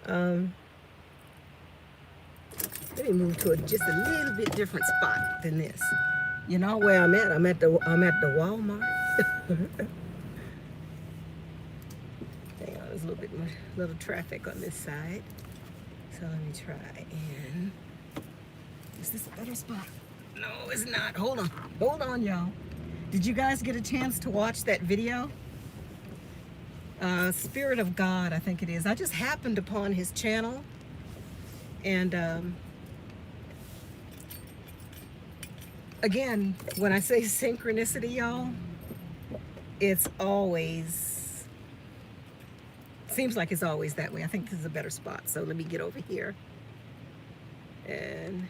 Um, Let me move to just a little bit different spot than this. You know where I'm at? I'm at the Walmart. Hang on, there's a little bit more, little traffic on this side. So let me try and is this a better spot? No, it's not. Hold on, y'all. Did you guys get a chance to watch that video? Spirit of God, I think it is. I just happened upon his channel, and again, when I say synchronicity, y'all, it's always seems like it's always that way. I think this is a better spot. So let me get over here and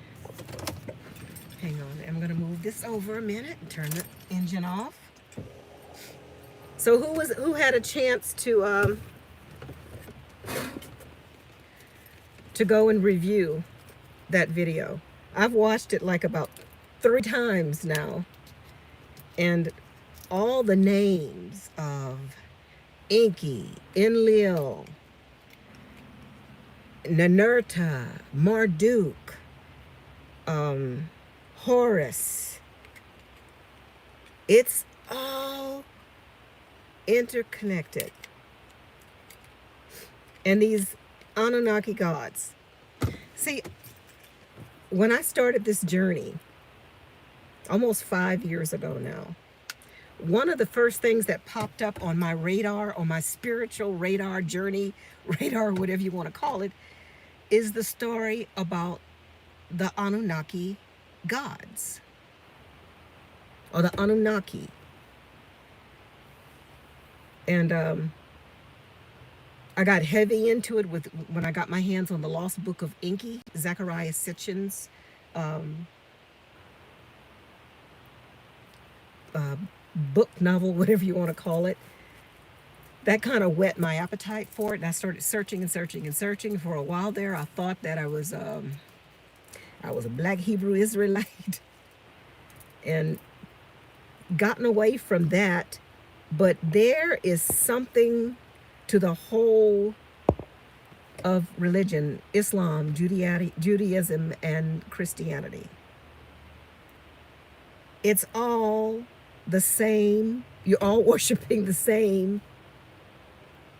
hang on. I'm gonna move this over a minute and turn the engine off. So who had a chance to go and review that video? I've watched it like about 3 times now, and all the names of Enki, Enlil, Ninurta, Marduk, Horus, it's all interconnected. And these Anunnaki gods. See, when I started this journey, almost 5 years ago now, one of the first things that popped up on my radar, on my spiritual radar journey, radar, whatever you want to call it, is the story about the Anunnaki gods, or the Anunnaki. And I got heavy into it when I got my hands on the Lost Book of Enki, Zechariah Sitchin's um, book, novel, whatever you want to call it. That kind of whet my appetite for it, and I started searching and searching and searching. For a while there, I thought that I was a black Hebrew Israelite, and gotten away from that. But there is something to the whole of religion: Islam, Judaism, and Christianity. It's all the same. You're all worshiping the same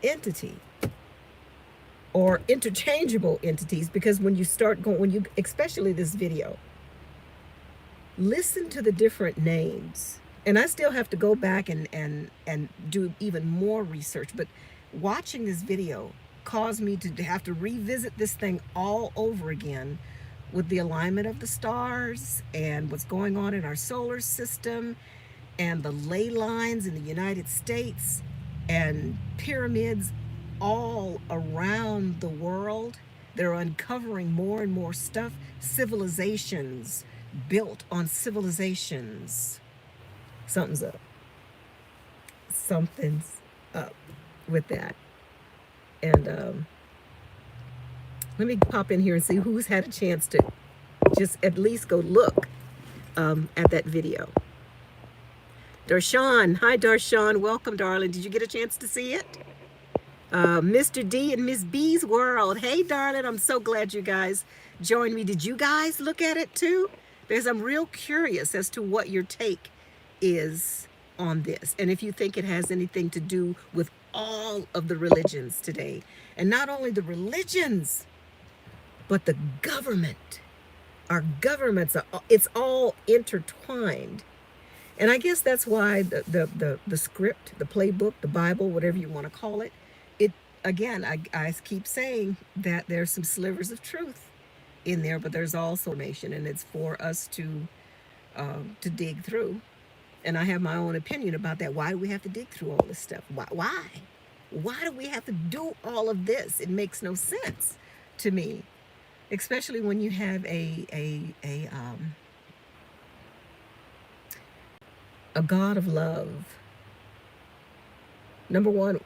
entity, or interchangeable entities, because when you start going, especially this video, listen to the different names. And I still have to go back and do even more research, but watching this video caused me to have to revisit this thing all over again, with the alignment of the stars and what's going on in our solar system, and the ley lines in the United States, and pyramids all around the world. They're uncovering more and more stuff. Civilizations built on civilizations. Something's up. Something's up with that. And let me pop in here and see who's had a chance to just at least go look at that video. Darshan, hi Darshan, welcome darling. Did you get a chance to see it? Mr. D and Miss B's World, hey darling, I'm so glad you guys joined me. Did you guys look at it too? Because I'm real curious as to what your take is on this, and if you think it has anything to do with all of the religions today. And not only the religions, but the government. Our governments are, it's all intertwined. And I guess that's why the script, the playbook, the Bible, whatever you want to call it, again, I keep saying that there's some slivers of truth in there, but there's also information, and it's for us to dig through. And I have my own opinion about that. Why do we have to dig through all this stuff? Why? Why do we have to do all of this? It makes no sense to me, especially when you have a God of love. Number one,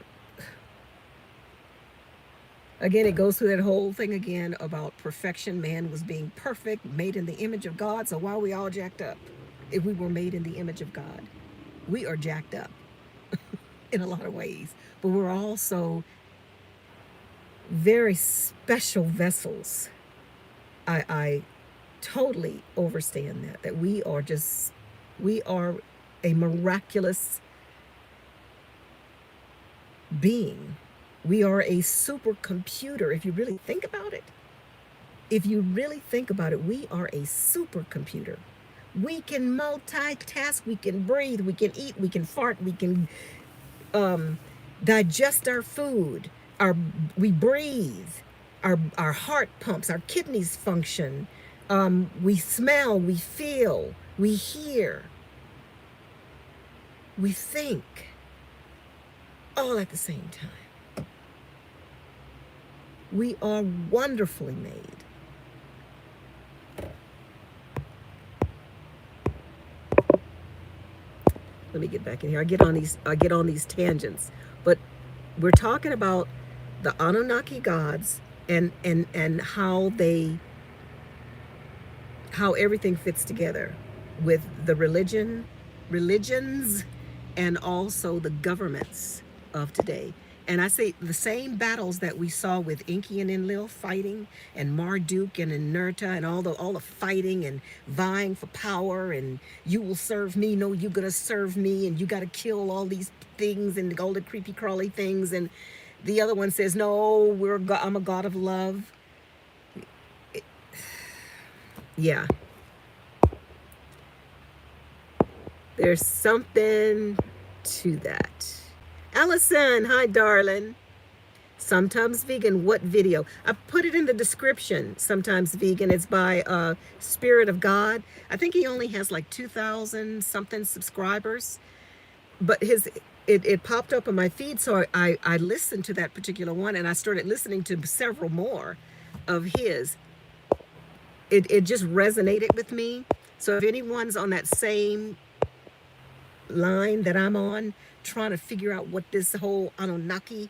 again, it goes through that whole thing again about perfection. Man was being perfect, made in the image of God. So why are we all jacked up? If we were made in the image of God, we are jacked up in a lot of ways. But we're also very special vessels. I totally understand that we are a miraculous being. We are a supercomputer. If you really think about it, we are a supercomputer. We can multitask, we can breathe, we can eat, we can fart, we can um, digest our food. We breathe. Our heart pumps. Our kidneys function. We smell. We feel. We hear. We think. All at the same time. We are wonderfully made. Let me get back in here. I get on these tangents. But we're talking about the Anunnaki gods and how everything fits together with the religions and also the governments of today. And I say the same battles that we saw with Enki and Enlil fighting, and Marduk and Inerta, and all the fighting and vying for power, and you will serve me, no, you're gonna serve me, and you gotta kill all these things and all the creepy crawly things, and the other one says, no, I'm a god of love. Yeah, there's something to that. Allison, hi, darling. Sometimes Vegan, what video? I put it in the description. Sometimes Vegan. It's by Spirit of God. I think he only has like 2,000 something subscribers, but it popped up on my feed, so I listened to that particular one, and I started listening to several more of his. It just resonated with me. So if anyone's on that same line that I'm on, trying to figure out what this whole Anunnaki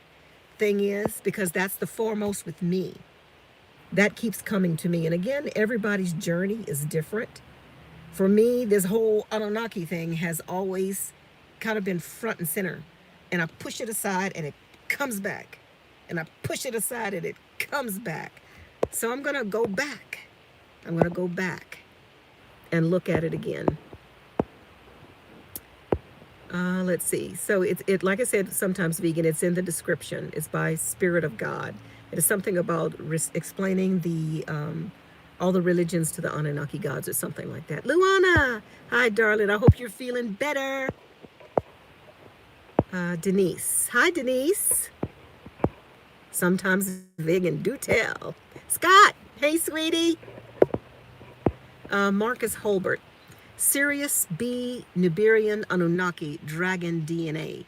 thing is, because that's the foremost with me. That keeps coming to me. And again, everybody's journey is different. For me, this whole Anunnaki thing has always kind of been front and center. And I push it aside and it comes back. And I push it aside and it comes back. So I'm going to go back. I'm going to go back and look at it again. Let's see. So it like I said, sometimes Vegan. It's in the description. It's by Spirit of God. It is something about explaining the all the religions to the Anunnaki gods or something like that. Luana, hi, darling. I hope you're feeling better. Denise, hi, Denise. Sometimes Vegan, do tell. Scott, hey, sweetie. Marcus Holbert. Sirius B, Nibirian Anunnaki, Dragon DNA.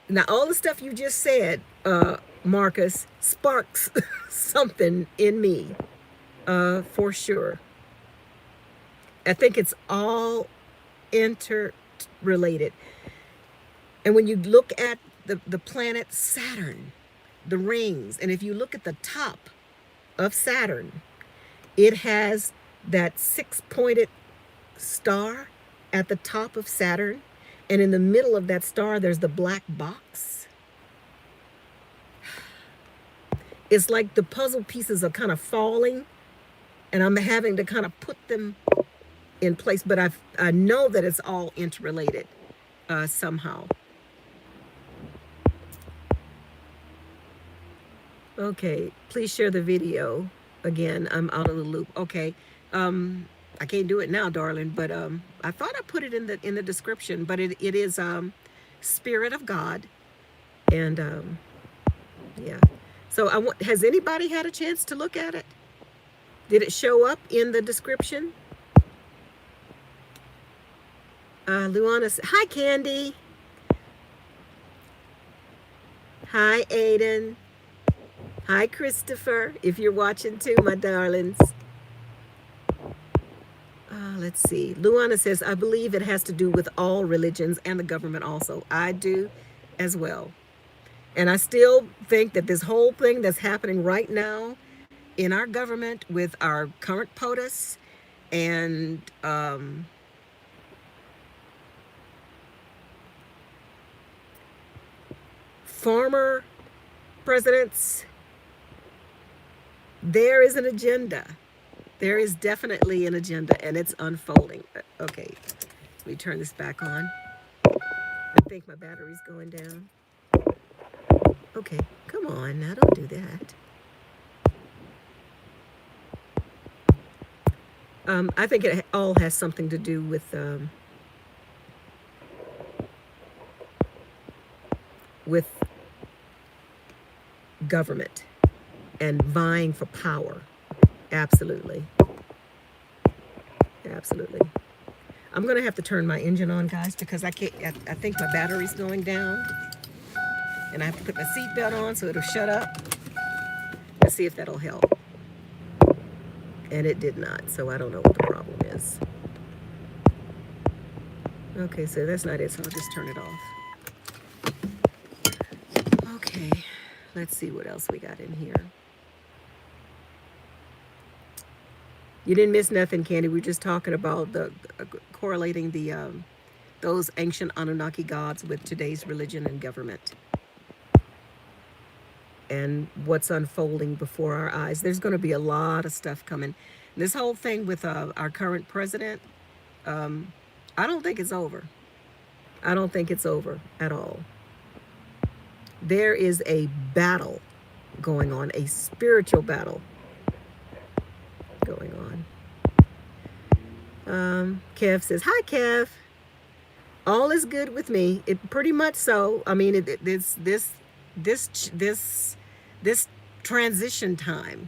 Now, all the stuff you just said, Marcus, sparks something in me, for sure. I think it's all interrelated. And when you look at the planet Saturn, the rings, and if you look at the top of Saturn, it has that six-pointed star at the top of Saturn, and in the middle of that star there's the black box. It's like the puzzle pieces are kind of falling, and I'm having to kind of put them in place, but I know that it's all interrelated somehow. Okay, please share the video. Again, I'm out of the loop. Okay. I can't do it now, darling, but I thought I put it in the description, but it is Spirit of God, and yeah. So has anybody had a chance to look at it? Did it show up in the description? Luana, hi, Candy. Hi, Aiden. Hi, Christopher. If you're watching too, my darlings. Let's see. Luana says, I believe it has to do with all religions and the government also. I do as well. And I still think that this whole thing that's happening right now in our government with our current POTUS and former presidents There is an agenda. There is definitely an agenda, and it's unfolding. Okay, let me turn this back on. I think my battery's going down. Okay, come on now, don't do that. I think it all has something to do with government and vying for power. Absolutely, absolutely. I'm gonna have to turn my engine on, guys, because I can't. I think my battery's going down, and I have to put my seatbelt on so it'll shut up. Let's see if that'll help. And it did not, so I don't know what the problem is. Okay, so that's not it, so I'll just turn it off. Okay, let's see what else we got in here. You didn't miss nothing, Candy. We were just talking about the correlating those ancient Anunnaki gods with today's religion and government, and what's unfolding before our eyes. There's going to be a lot of stuff coming. This whole thing with our current president, I don't think it's over. I don't think it's over at all. There is a battle going on, a spiritual battle going on. Kev says, "Hi, Kev. All is good with me. It pretty much so. I mean, this transition time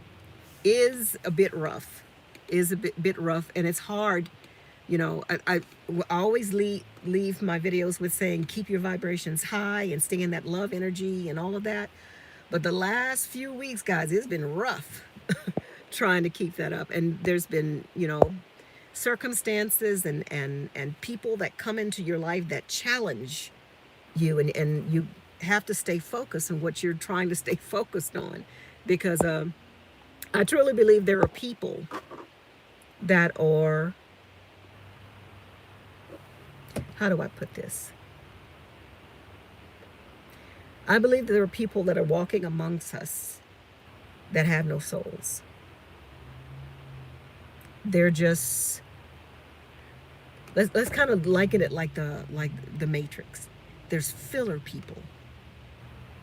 is a bit rough. Is a bit rough, and it's hard. You know, I always leave my videos with saying keep your vibrations high and stay in that love energy and all of that. But the last few weeks, guys, it's been rough trying to keep that up. And there's been, circumstances and people that come into your life that challenge you, and you have to stay focused on what you're trying to stay focused on, because I truly believe there are people that are, how do I put this? I believe there are people that are walking amongst us that have no souls. They're just, let's kind of liken it like the Matrix. There's filler people.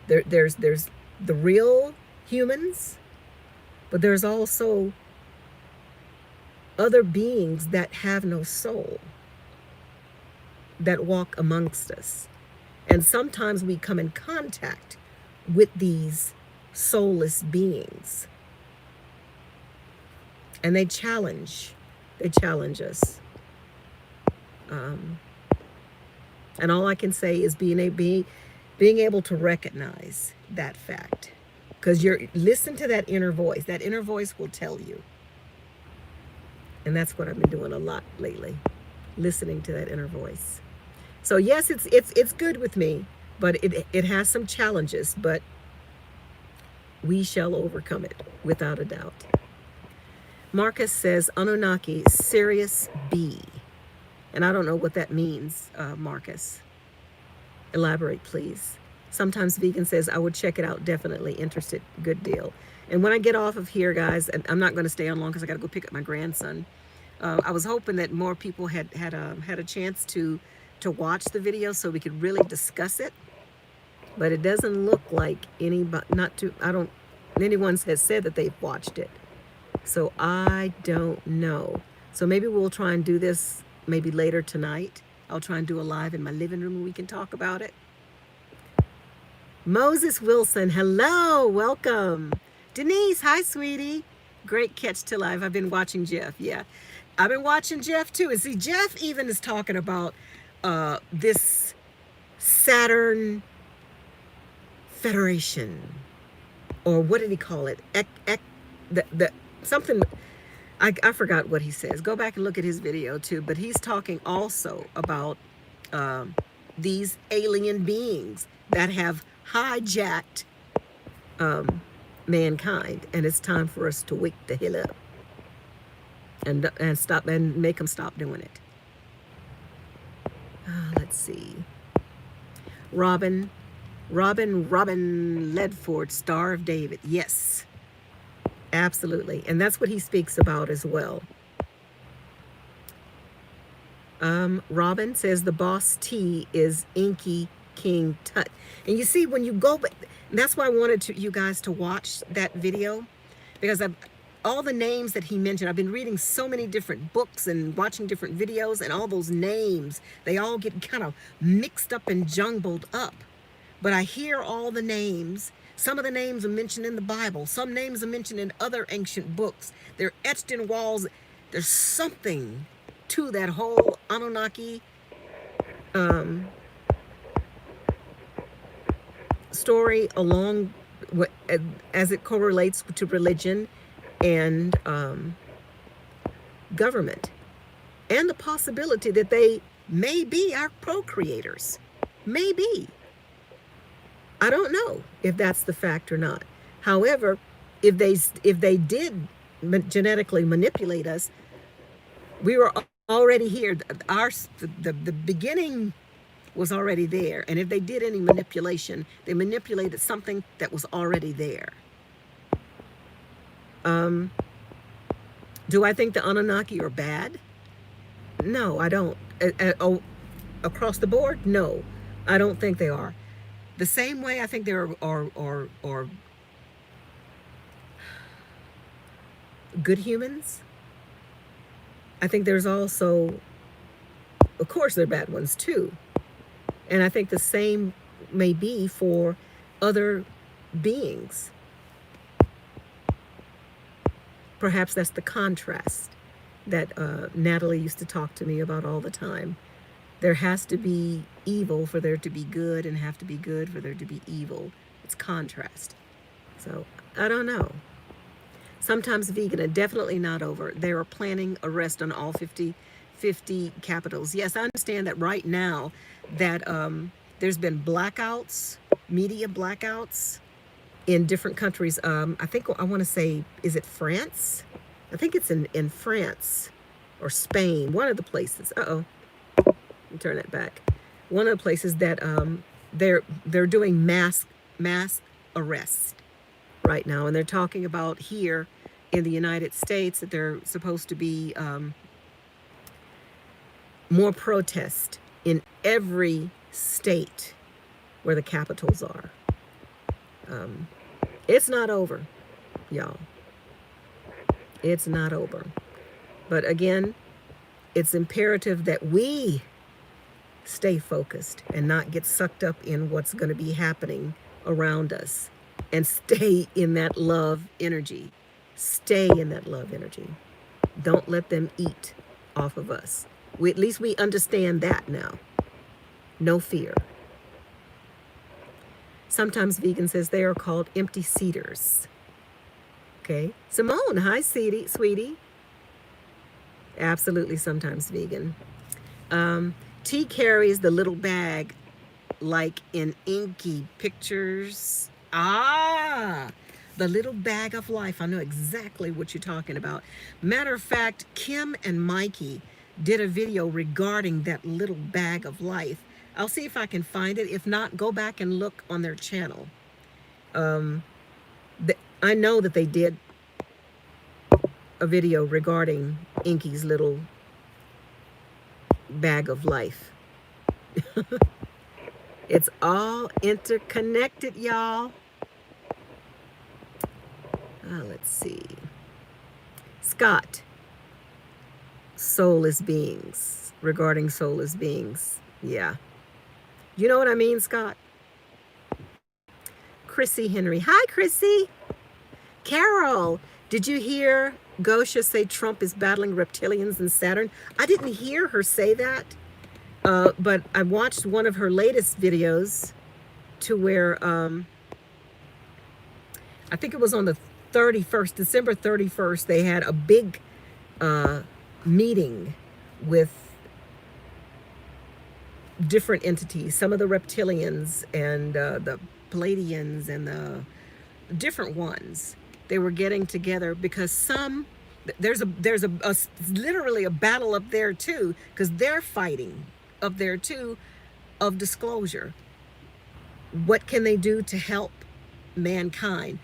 There's the real humans, but there's also other beings that have no soul that walk amongst us. And sometimes we come in contact with these soulless beings, and they challenge us. And all I can say is being able to recognize that fact, because listen to that inner voice. That inner voice will tell you, and that's what I've been doing a lot lately, listening to that inner voice. So yes, it's good with me, but it has some challenges, but we shall overcome it without a doubt. Marcus says Anunnaki Sirius B, and I don't know what that means. Marcus, elaborate, please. Sometimes Vegan says I would check it out. Definitely interested. Good deal. And when I get off of here, guys, and I'm not going to stay on long because I got to go pick up my grandson. I was hoping that more people had a chance to watch the video so we could really discuss it, but it doesn't look like anyone has said that they've watched it, so I don't know. So maybe we'll try and do this maybe later tonight. I'll try and do a live in my living room and we can talk about it. Moses Wilson, hello, welcome. Denise, hi, sweetie. Great catch to live. I've been watching Jeff. Yeah, I've been watching Jeff too. And see, Jeff even is talking about this Saturn Federation, or what did he call it? Something. I forgot what he says. Go back and look at his video too. But he's talking also about these alien beings that have hijacked mankind, and it's time for us to wake the hell up and stop and make them stop doing it. Let's see. Robin Ledford, Star of David. Yes. Absolutely. And that's what he speaks about as well. Robin says the boss T is Inky King Tut. And you see, when you go, but that's why I wanted you guys to watch that video, because all the names that he mentioned, I've been reading so many different books and watching different videos, and all those names, they all get kind of mixed up and jumbled up. But I hear all the names. Some of the names are mentioned in the Bible. Some names are mentioned in other ancient books. They're etched in walls. There's something to that whole Anunnaki story, along as it correlates to religion and government, and the possibility that they may be our procreators. Maybe. I don't know if that's the fact or not. However, if they did genetically manipulate us, we were already here. The beginning was already there. And if they did any manipulation, they manipulated something that was already there. Do I think the Anunnaki are bad? No, I don't. Across the board, no, I don't think they are. The same way I think there are good humans. I think there's also, of course, there are bad ones too. And I think the same may be for other beings. Perhaps that's the contrast that Natalie used to talk to me about all the time. There has to be evil for there to be good, and have to be good for there to be evil. It's contrast. So I don't know. Sometimes vegan are definitely not over. They are planning arrest on all 50 capitals. Yes, I understand that right now that there's been blackouts, media blackouts in different countries. I think I want to say, is it France? I think it's in France or Spain, one of the places. Uh-oh. Let me turn it back. One of the places that they're doing mass arrests right now, and they're talking about here in the United States that they're supposed to be more protest in every state where the capitals are. It's not over, y'all. It's not over. But again, it's imperative that we stay focused and not get sucked up in what's going to be happening around us, and stay in that love energy. Stay in that love energy. Don't let them eat off of us. At least we understand that now. No fear. Sometimes vegan says they are called empty seaters. Okay. Simone, hi, sweetie. Absolutely, sometimes vegan. T carries the little bag like in Inky pictures. The little bag of life. I know exactly what you're talking about. Matter of fact, Kim and Mikey did a video regarding that little bag of life. I'll see if I can find it. If not, go back and look on their channel. I know that they did a video regarding Inky's little bag of life. It's all interconnected, y'all. Let's see. Scott, soulless beings. Regarding soulless beings. Yeah. You know what I mean, Scott? Chrissy Henry. Hi, Chrissy. Carol, did you hear Gosha say Trump is battling reptilians and Saturn? I didn't hear her say that, but I watched one of her latest videos to where I think it was on the 31st, December 31st, they had a big meeting with different entities, some of the reptilians and the Palladians and the different ones. They were getting together because there's literally a battle up there too, because they're fighting up there too of disclosure. What can they do to help mankind?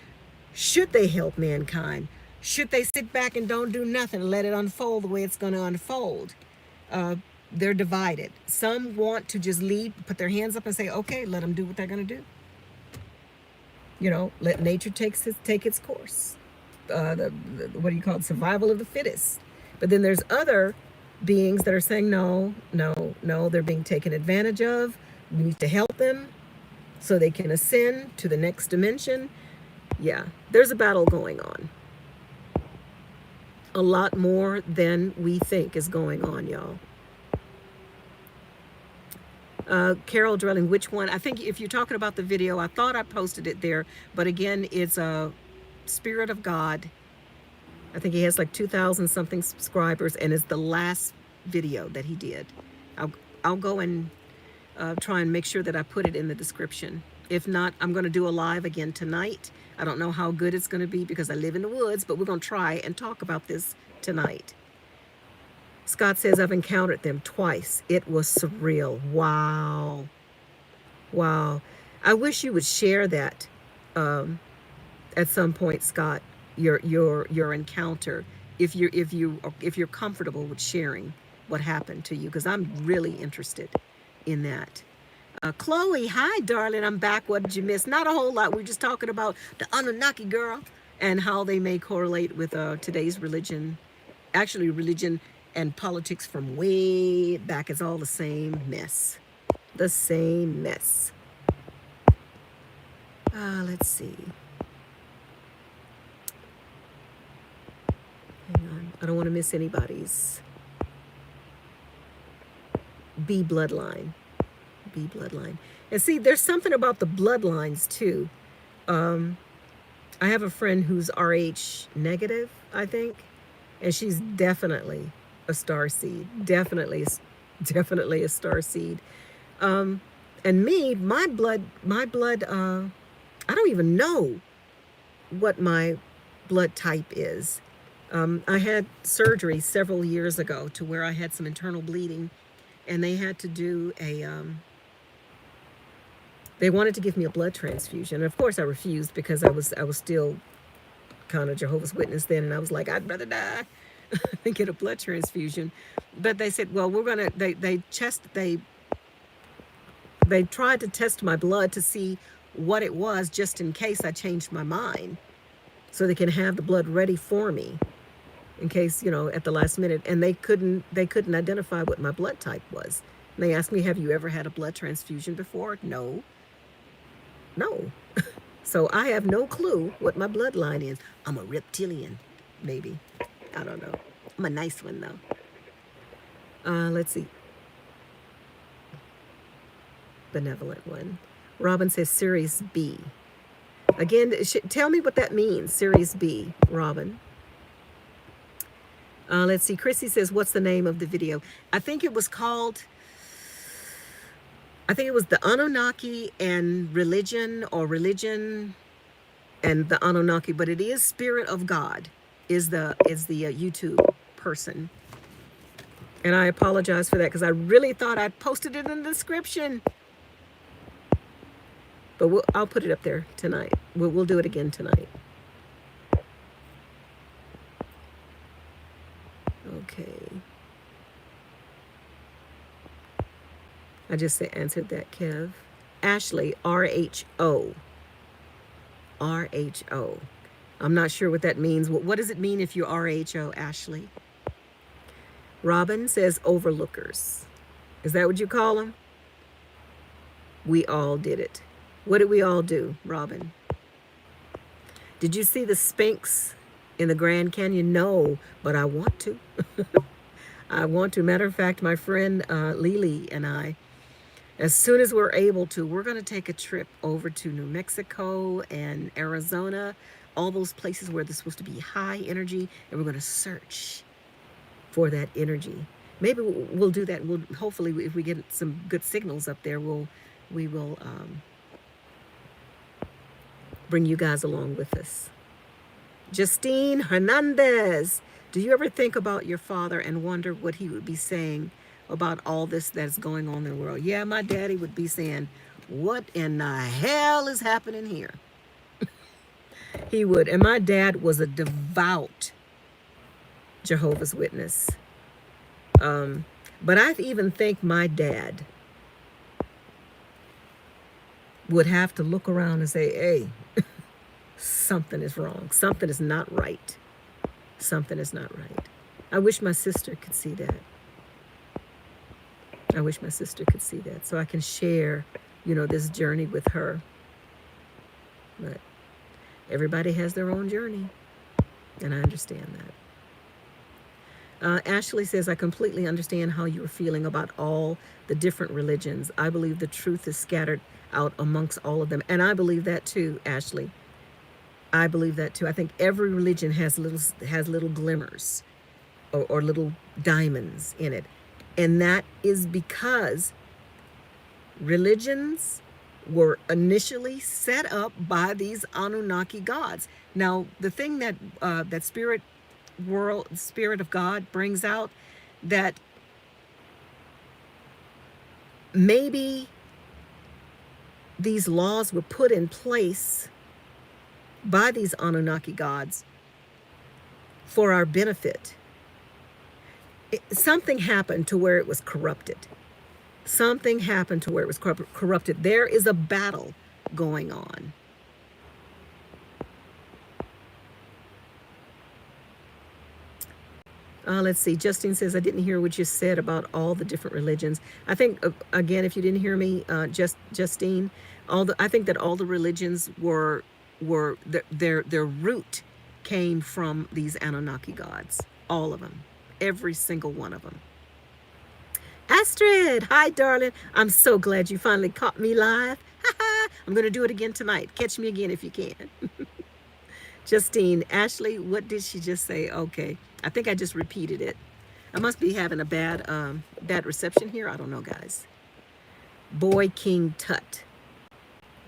Should they help mankind? Should they sit back and don't do nothing and let it unfold the way it's going to unfold? Uh, they're divided. Some want to just leave, put their hands up and say, okay, let them do what they're going to do. You know, let nature take its course. What do you call it? Survival of the fittest. But then there's other beings that are saying, no, no, no, they're being taken advantage of. We need to help them so they can ascend to the next dimension. Yeah, there's a battle going on. A lot more than we think is going on, y'all. Carol Drilling, which one? I think if you're talking about the video, I thought I posted it there, but again, it's a Spirit of God. I think he has like 2,000 something subscribers, and it's the last video that he did. I'll go and try and make sure that I put it in the description. If not, I'm going to do a live again tonight. I don't know how good it's going to be because I live in the woods, but we're going to try and talk about this tonight. Scott says, I've encountered them twice. It was surreal. Wow. Wow. I wish you would share that at some point, Scott, your encounter, if you're comfortable with sharing what happened to you, because I'm really interested in that. Chloe, hi, darling. I'm back. What did you miss? Not a whole lot. We're just talking about the Anunnaki girl and how they may correlate with today's religion. Actually, religion and politics from way back is all the same mess. The same mess. Let's see. Hang on. I don't want to miss anybody's. B bloodline. B bloodline. And see, there's something about the bloodlines too. I have a friend who's RH negative, I think, and she's definitely a star seed. Definitely a star seed. And me, my blood, I don't even know what my blood type is. I had surgery several years ago to where I had some internal bleeding, and they had to do they wanted to give me a blood transfusion. And of course I refused because I was still kind of Jehovah's Witness then, and I was like, I'd rather die than get a blood transfusion. But they said, well, we're gonna they tried to test my blood to see what it was, just in case I changed my mind, so they can have the blood ready for me in case, you know, at the last minute. And they couldn't identify what my blood type was. And they asked me, have you ever had a blood transfusion before? No. So I have no clue what my bloodline is. I'm a reptilian, maybe. I don't know. I'm a nice one, though. Let's see. Benevolent one. Robin says Series B. Again, tell me what that means, Series B, Robin. Let's see. Chrissy says, what's the name of the video? I think it was the Anunnaki and religion, or religion and the Anunnaki, but it is Spirit of God is the YouTube person. And I apologize for that because I really thought I'd posted it in the description. But I'll put it up there tonight. We'll do it again tonight. Okay. I just answered that, Kev. Ashley, R-H-O. R-H-O. I'm not sure what that means. What does it mean if you're R-H-O, Ashley? Robin says overlookers. Is that what you call them? We all did it. What did we all do, Robin? Did you see the Sphinx in the Grand Canyon? No, but I want to. I want to. Matter of fact, my friend Lily and I, as soon as we're able to, we're going to take a trip over to New Mexico and Arizona, all those places where there's supposed to be high energy, and we're going to search for that energy. Maybe we'll do that. We'll hopefully, if we get some good signals up there, we will bring you guys along with us. Justine Hernandez, do you ever think about your father and wonder what he would be saying about all this that's going on in the world? Yeah, my daddy would be saying, what in the hell is happening here? He would. And my dad was a devout Jehovah's Witness. But I even think my dad would have to look around and say, hey, something is wrong. Something is not right. Something is not right. I wish my sister could see that. I wish my sister could see that so I can share, this journey with her. But everybody has their own journey, and I understand that. Ashley says, I completely understand how you are feeling about all the different religions. I believe the truth is scattered out amongst all of them. And I believe that too, Ashley. I believe that too. I think every religion has little glimmers or little diamonds in it. And that is because religions were initially set up by these Anunnaki gods. Now, the thing that that spirit of God brings out, that maybe these laws were put in place by these Anunnaki gods for our benefit. Something happened to where it was corrupted. Something happened to where it was corrupted. There is a battle going on. Let's see. Justine says, I didn't hear what you said about all the different religions. I think, again, if you didn't hear me, Justine, I think that all the religions were their root came from these Anunnaki gods. All of them. Every single one of them. Astrid, hi, darling. I'm so glad you finally caught me live. I'm going to do it again tonight. Catch me again if you can. Justine, Ashley, what did she just say? Okay. I think I just repeated it. I must be having a bad reception here. I don't know, guys. Boy King Tut.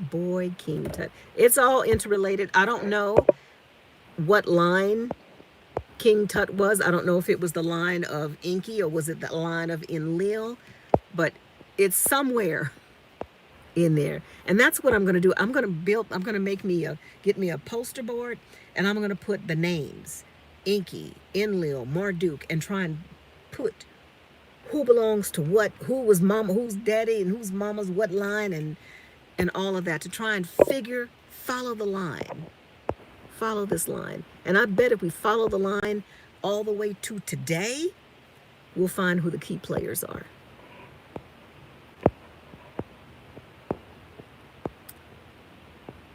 Boy King Tut. It's all interrelated. I don't know what line King Tut was. I don't know if it was the line of Enki or was it the line of Enlil, but it's somewhere in there. And that's what I'm going to do. I'm going to get me a poster board, and I'm going to put the names, Enki, Enlil, Marduk, and try and put who belongs to what, who was mama, who's daddy, and who's mama's what line, and all of that, to try and follow the line. Follow this line. And I bet if we follow the line all the way to today, we'll find who the key players are.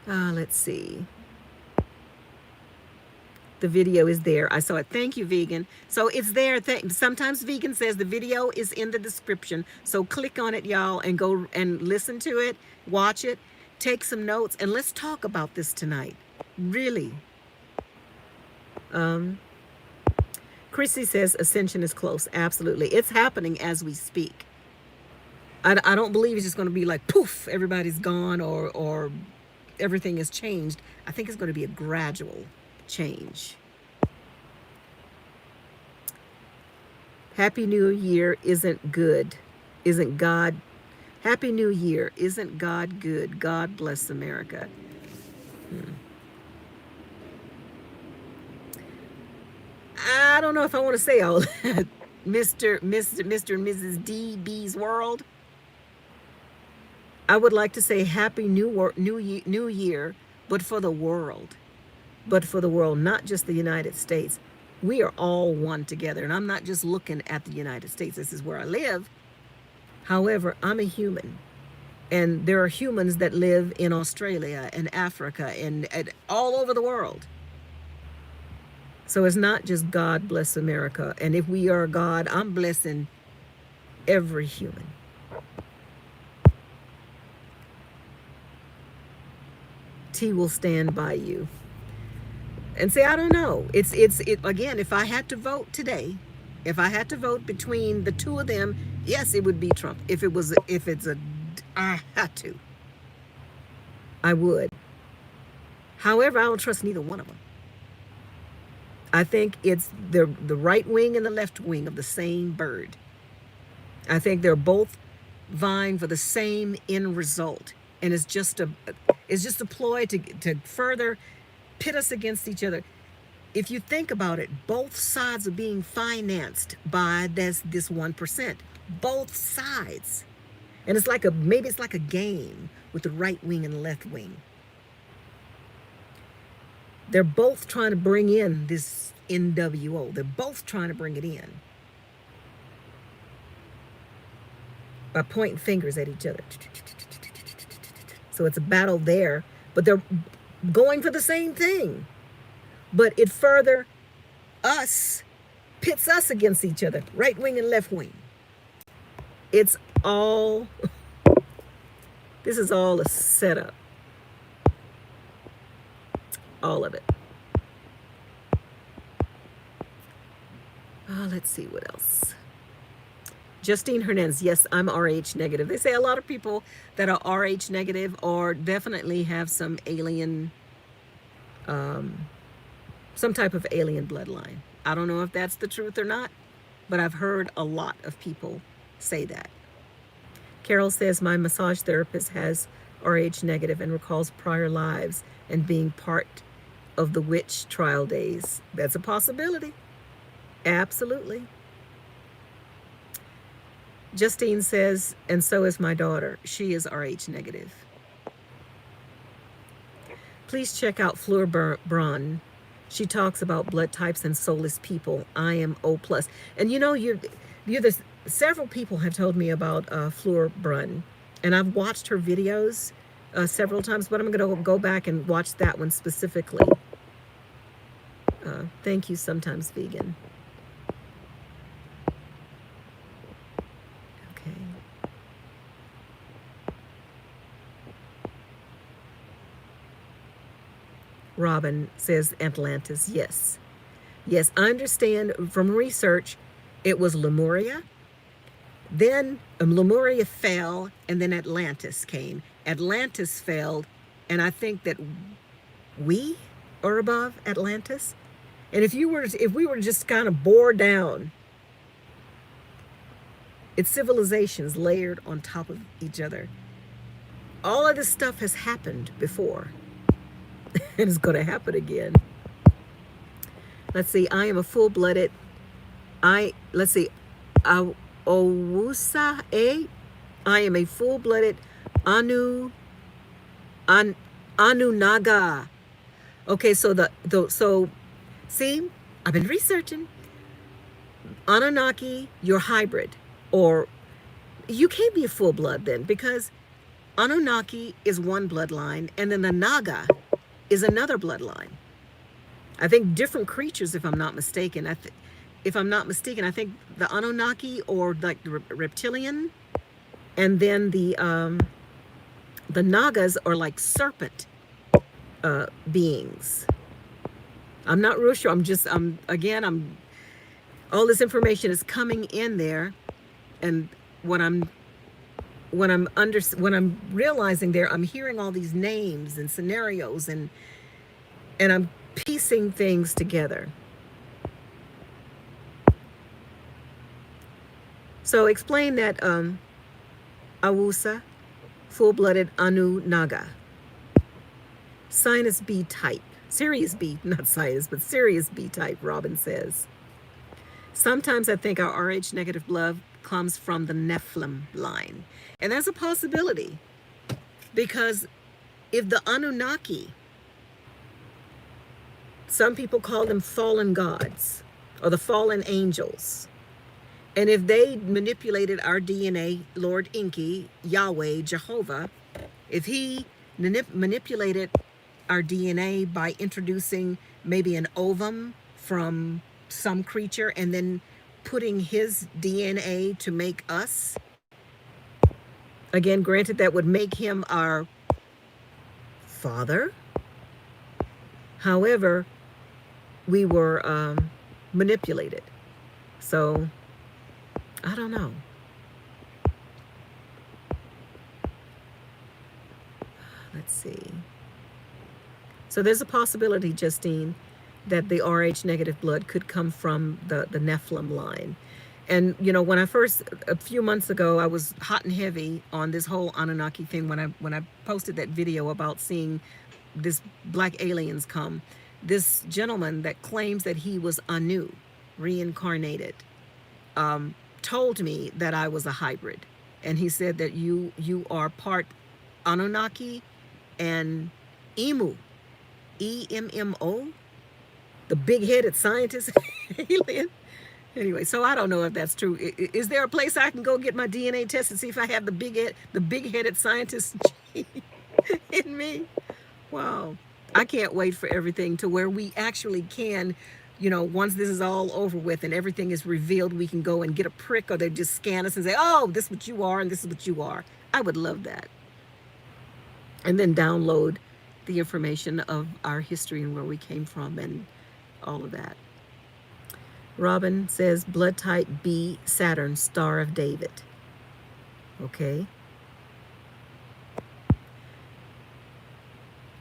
Let's see. The video is there. I saw it. Thank you, Vegan. So it's there. Sometimes Vegan says the video is in the description. So click on it, y'all, and go and listen to it, watch it, take some notes, and let's talk about this tonight. Really. Chrissy says ascension is close. Absolutely. It's happening as we speak. I don't believe it's just going to be like, poof, everybody's gone or everything has changed. I think it's going to be a gradual change. Happy New Year isn't good. Isn't God? Happy New Year. Isn't God good? God bless America. I don't know if I want to say all that. Mr. and Mrs. DB's world. I would like to say Happy New Year, but for the world. But for the world, not just the United States. We are all one together. And I'm not just looking at the United States. This is where I live. However, I'm a human. And there are humans that live in Australia and Africa and all over the world. So it's not just God bless America. And if we are God, I'm blessing every human. T will stand by you. And say, I don't know. It again, if I had to vote today, if I had to vote between the two of them, yes, it would be Trump. I had to, I would. However, I don't trust neither one of them. I think it's the right wing and the left wing of the same bird. I think they're both vying for the same end result. And it's just a ploy to further pit us against each other. If you think about it, both sides are being financed by this 1%. Both sides. And it's like maybe it's like a game with the right wing and left wing. They're both trying to bring in this NWO. They're both trying to bring it in by pointing fingers at each other. So it's a battle there, but they're going for the same thing. But it further pits us against each other, right wing and left wing. It's all, this is all a setup. All of it. Let's see what else. Justine Hernandez, yes, I'm RH negative. They say a lot of people that are RH negative or definitely have some alien, some type of alien bloodline. I don't know if that's the truth or not, but I've heard a lot of people say that. Carol says, my massage therapist has RH negative and recalls prior lives and being part of the witch trial days. That's a possibility. Absolutely. Justine says, and so is my daughter. She is RH negative. Please check out Fleur Braun. She talks about blood types and soulless people. I am O+. And you know, several people have told me about Fleur Braun. And I've watched her videos several times, but I'm going to go back and watch that one specifically. Thank you, Sometimes Vegan. Okay. Robin says Atlantis. Yes. Yes, I understand from research it was Lemuria. Then Lemuria fell, and then Atlantis came. Atlantis fell, and I think that we are above Atlantis. And if we were just kind of bore down, it's civilizations layered on top of each other. All of this stuff has happened before, and it's going to happen again. Let's see. I am a full-blooded. Let's see. Owusa A. I am a full-blooded Anunaga. Okay, so see, I've been researching. Anunnaki, you're hybrid, or you can't be a full blood then, because Anunnaki is one bloodline, and then the Naga is another bloodline. I think different creatures, if I'm not mistaken. I think the Anunnaki, or like the reptilian, and then the Nagas are like serpent beings. I'm not real sure. All this information is coming in there, and when I'm realizing there, I'm hearing all these names and scenarios, and I'm piecing things together. So explain that Awusa, full-blooded Anu Naga, sinus B type, Sirius B, not sinus, but Sirius B type, Robin says. Sometimes I think our RH negative blood comes from the Nephilim line. And that's a possibility, because if the Anunnaki, some people call them fallen gods or the fallen angels, and if they manipulated our DNA, Lord Inky, Yahweh, Jehovah, if he manipulated our DNA by introducing maybe an ovum from some creature and then putting his DNA to make us, again, granted, that would make him our father. However, we were manipulated. So I don't know. Let's see. So there's a possibility, Justine, that the Rh negative blood could come from the Nephilim line. And, you know, when I first, a few months ago, I was hot and heavy on this whole Anunnaki thing when I posted that video about seeing this black aliens come. this gentleman that claims that he was Anu, reincarnated, told me that I was a hybrid, and he said that you are part Anunnaki and Emu, EMMO, the big-headed scientist alien. Anyway, so I don't know if that's true. Is there a place I can go get my DNA test and see if I have the big-headed scientist in me? Wow. I can't wait for everything to where we actually can, once this is all over with and everything is revealed, we can go and get a prick, or they just scan us and say, oh, this is what you are and this is what you are. I would love that. And then download the information of our history and where we came from and all of that. Robin says blood type B, Saturn, Star of David. Okay.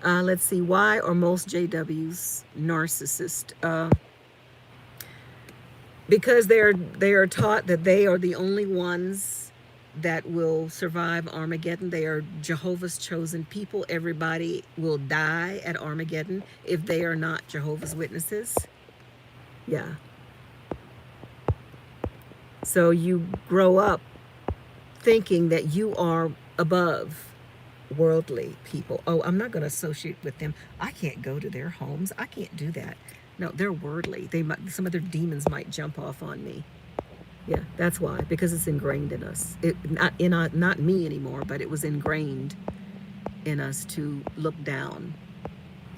Let's see. Why are most JWs narcissist? Because they are taught that they are the only ones that will survive Armageddon. They are Jehovah's chosen people. Everybody will die at Armageddon if they are not Jehovah's Witnesses. Yeah. So you grow up thinking that you are above worldly people. Oh, I'm not going to associate with them. I can't go to their homes. I can't do that. No, they're worldly. Some of their demons might jump off on me. Yeah, that's why, because it's ingrained in us. Not me anymore, but it was ingrained in us to look down.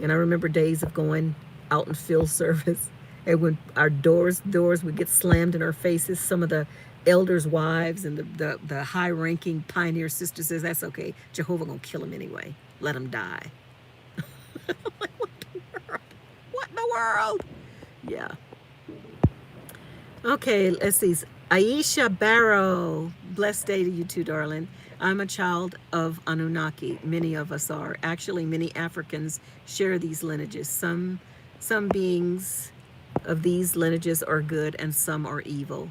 And I remember days of going out in field service, and when our doors would get slammed in our faces, some of the elders' wives and the high-ranking pioneer sisters says, that's okay, Jehovah gonna kill him anyway. Let him die. Like, what the world? What in the world? Yeah. Okay, let's see. Aisha Barrow. Blessed day to you too, darling. I'm a child of Anunnaki. Many of us are. Actually, many Africans share these lineages. Some beings of these lineages are good and some are evil.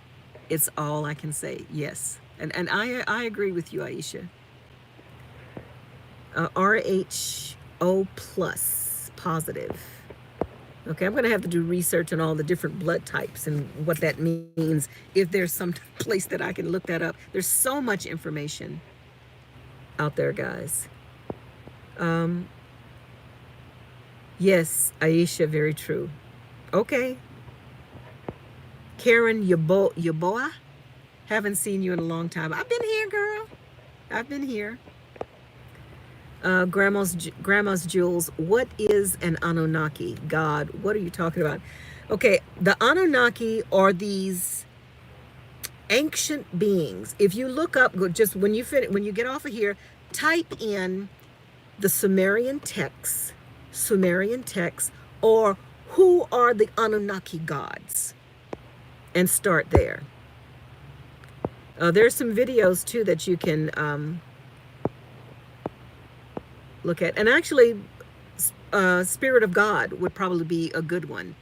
It's all I can say. Yes. And I agree with you, Aisha. RHO plus, positive. Okay, I'm going to have to do research on all the different blood types and what that means, if there's some place that I can look that up. There's so much information out there, guys. Yes, Aisha, very true. Okay. Karen Yaboa, haven't seen you in a long time. I've been here, girl. I've been here. Grandma's Jules, what is an Anunnaki god? What are you talking about? Okay, the Anunnaki are these ancient beings. If you look up, just when you get off of here, type in the Sumerian texts, or who are the Anunnaki gods, and start there. There's some videos too that you can look at, and actually Spirit of God would probably be a good one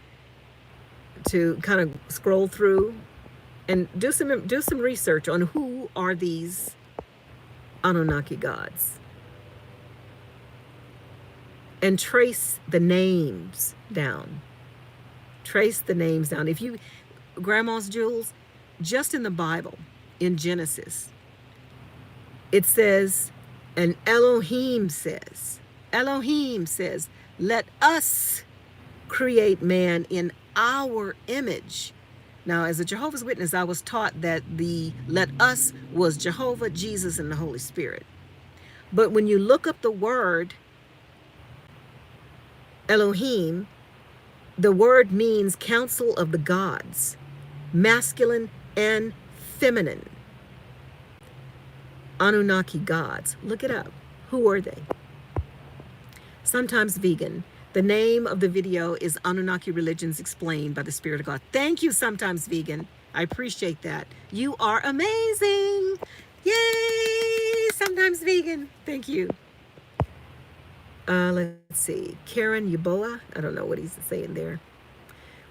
to kind of scroll through and do some research on who are these Anunnaki gods, and trace the names down. If you, Grandma's Jewels, just in the Bible, in Genesis, it says, and Elohim says, let us create man in our image. Now, as a Jehovah's Witness, I was taught that the let us was Jehovah, Jesus, and the Holy Spirit. But when you look up the word Elohim, the word means council of the gods, masculine and feminine. Anunnaki gods. Look it up. Who are they? Sometimes vegan. The name of the video is Anunnaki Religions Explained by the Spirit of God. Thank you, Sometimes Vegan. I appreciate that. You are amazing. Yay, Sometimes Vegan. Thank you. Let's see. Karen Yaboa. I don't know what he's saying there.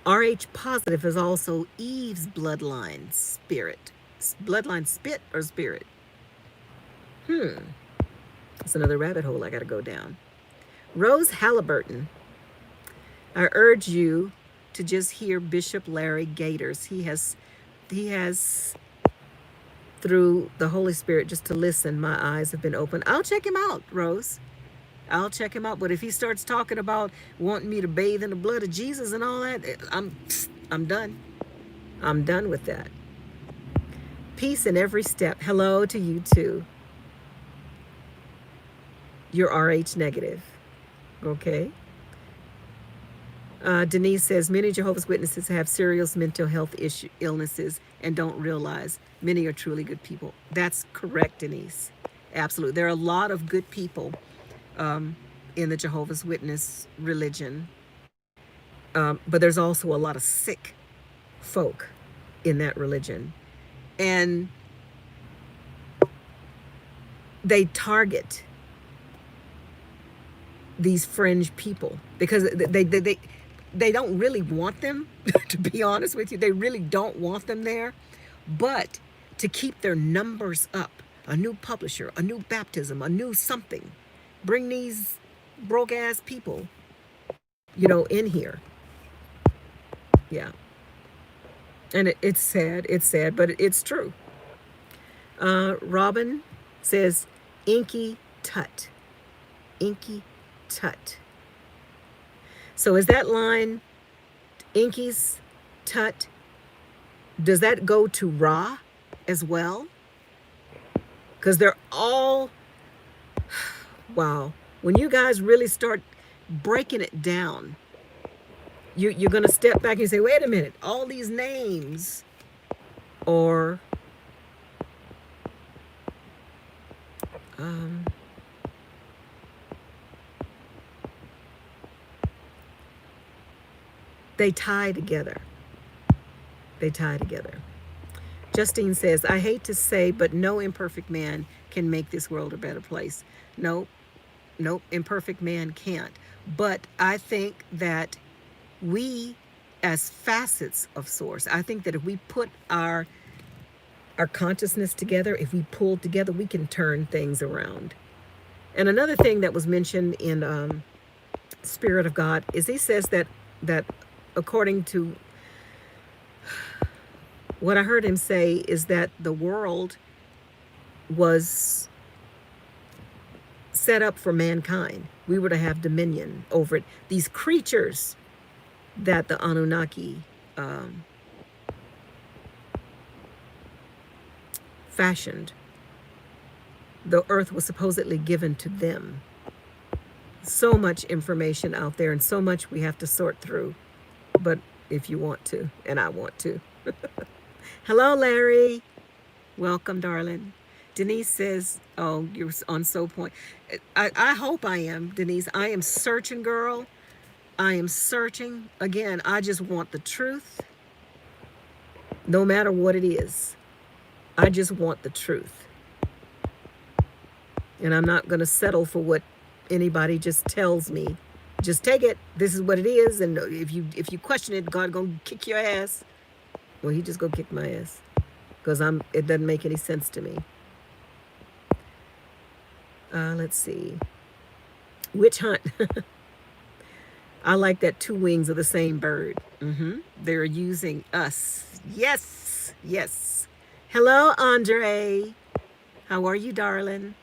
RH positive is also Eve's bloodline spirit. Bloodline spit or spirit? That's another rabbit hole I got to go down. Rose Halliburton. I urge you to just hear Bishop Larry Gators. He has through the Holy Spirit just to listen. My eyes have been opened. I'll check him out, Rose. I'll check him out. But if he starts talking about wanting me to bathe in the blood of Jesus and all that, I'm done. I'm done with that. Peace in every step. Hello to you too. You're RH negative. Okay. Denise says many Jehovah's Witnesses have serious mental health illnesses and don't realize many are truly good people. That's correct, Denise. Absolutely. There are a lot of good people in the Jehovah's Witness religion, but there's also a lot of sick folk in that religion. And they target these fringe people because they don't really want them, to be honest with you. They really don't want them there. But to keep their numbers up, a new publisher, a new baptism, a new something, bring these broke ass people, in here. Yeah. And it's sad, but it's true. Robin says, Inky Tut. Inky Tut. So is that line, Inky's Tut, does that go to Ra as well? Because they're all, wow. When you guys really start breaking it down, you're going to step back and say, wait a minute, all these names, or they tie together. They tie together. Justine says, I hate to say, but no imperfect man can make this world a better place. Nope, imperfect man can't. But I think that we, as facets of Source, I think that if we put our consciousness together, if we pull together, we can turn things around. And another thing that was mentioned in Spirit of God is he says that according to what I heard him say is that the world was set up for mankind. We were to have dominion over it. These creatures that the Anunnaki fashioned, the earth was supposedly given to them. So much information out there and so much we have to sort through. But if you want to, and I want to. Hello, Larry. Welcome, darling. Denise says, oh, you're on So Point. I hope I am, Denise. I am searching, girl. I am searching. Again, I just want the truth, no matter what it is. I just want the truth. And I'm not going to settle for what anybody just tells me. Just take it. This is what it is. And if you question it, God gonna kick your ass. Well, he just gonna kick my ass because it doesn't make any sense to me. Let's see. Witch hunt. I like that two wings of the same bird. They're using us. Yes. Hello, Andre. How are you, darling?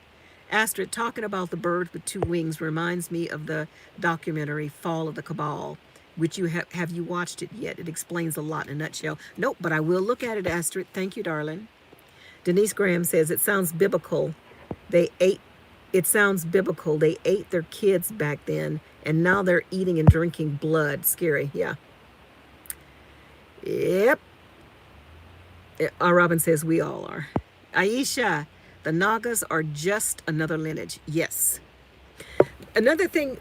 Astrid, talking about the bird with two wings reminds me of the documentary Fall of the Cabal, which you have you watched it yet? It explains a lot in a nutshell. Nope, but I will look at it, Astrid. Thank you, darling. Denise Graham says, it sounds biblical. It sounds biblical. They ate their kids back then, and now they're eating and drinking blood. Scary, yeah. Yep. Robin says, we all are. Aisha, the Nagas are just another lineage. Yes. Another thing,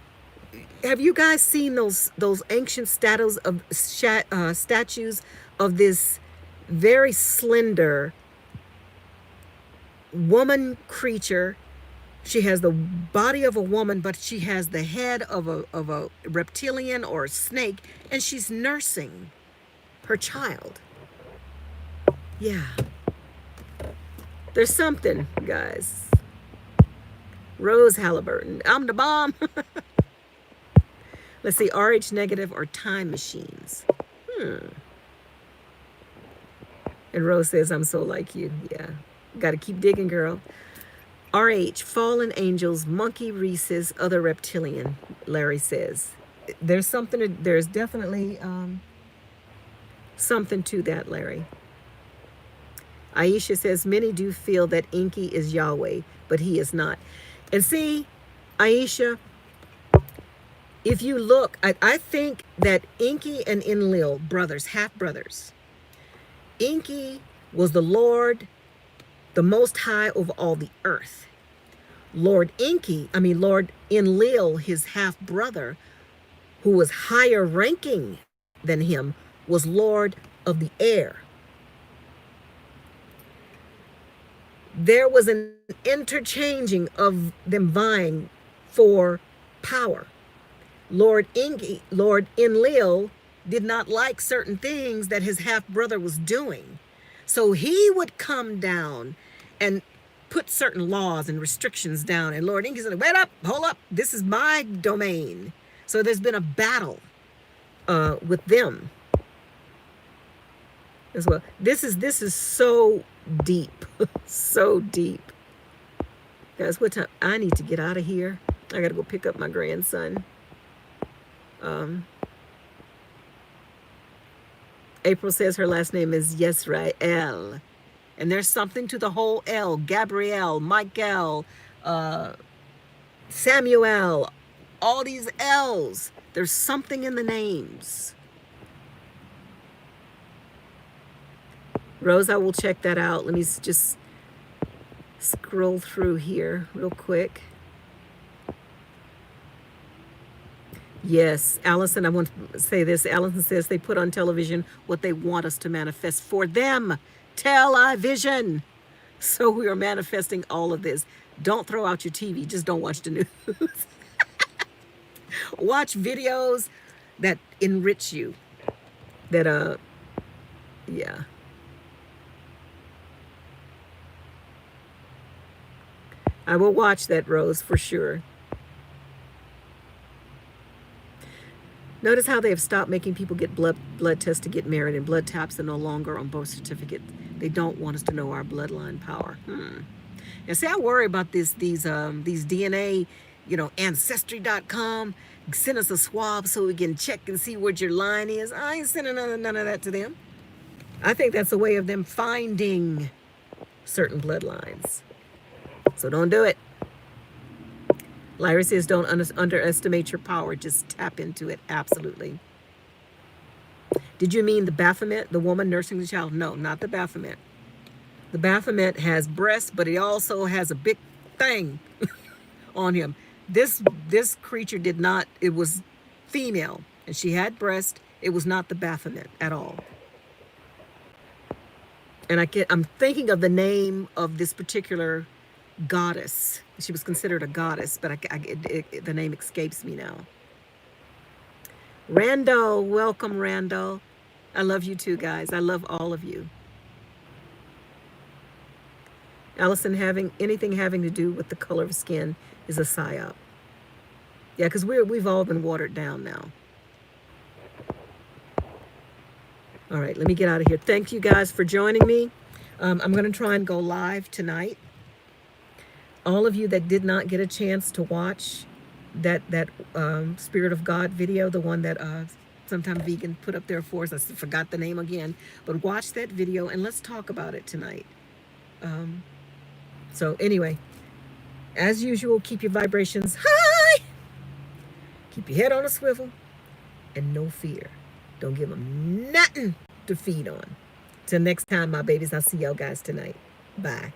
have you guys seen those ancient statues of this very slender woman creature? She has the body of a woman, but she has the head of a reptilian or a snake, and she's nursing her child. Yeah. There's something, guys. Rose Halliburton, I'm the bomb. Let's see, RH negative or time machines. And Rose says, I'm so like you. Yeah. Got to keep digging, girl. RH, fallen angels, monkey Reese's, other reptilian, Larry says. There's definitely something to that, Larry. Aisha says, many do feel that Enki is Yahweh, but he is not. And see, Aisha, if you look, I think that Enki and Enlil, brothers, half brothers, Enki was the Lord, the Most High over all the earth. Lord Enlil, his half brother, who was higher ranking than him, was Lord of the air. There was an interchanging of them vying for power. Lord Enlil did not like certain things that his half brother was doing. So he would come down and put certain laws and restrictions down. And Lord Enki said, wait up, hold up, this is my domain. So there's been a battle with them as well. This is so deep, so deep. Guys, what time? I need to get out of here. I got to go pick up my grandson. April says her last name is Yisrael. And there's something to the whole L. Gabrielle, Michael, Samuel, all these L's. There's something in the names. Rose, I will check that out. Let me just scroll through here real quick. Yes, Allison, I want to say this. Allison says they put on television what they want us to manifest for them. Television. So we are manifesting all of this. Don't throw out your TV. Just don't watch the news. Watch videos that enrich you. That, yeah. I will watch that, Rose, for sure. Notice how they have stopped making people get blood tests to get married, and blood taps are no longer on birth certificate. They don't want us to know our bloodline power. And see, I worry about these DNA, Ancestry.com. Send us a swab so we can check and see what your line is. I ain't sending none of that to them. I think that's a way of them finding certain bloodlines. So don't do it. Lyra says, don't underestimate your power. Just tap into it. Absolutely. Did you mean the Baphomet, the woman nursing the child? No, not the Baphomet. The Baphomet has breasts, but he also has a big thing on him. This creature did not. It was female, and she had breasts. It was not the Baphomet at all. And I'm thinking of the name of this particular goddess. She was considered a goddess, but the name escapes me now. Randall, welcome, Randall. I love you too, guys. I love all of you. Allison, anything having to do with the color of skin is a psyop. Yeah, because we've all been watered down now. All right, let me get out of here. Thank you guys for joining me. I'm going to try and go live tonight. All of you that did not get a chance to watch that Spirit of God video, the one that sometime vegan put up there for us, I forgot the name again, but watch that video and let's talk about it tonight. So anyway, as usual, keep your vibrations high, keep your head on a swivel, and no fear. Don't give them nothing to feed on. Till next time, my babies, I'll see y'all guys tonight. Bye.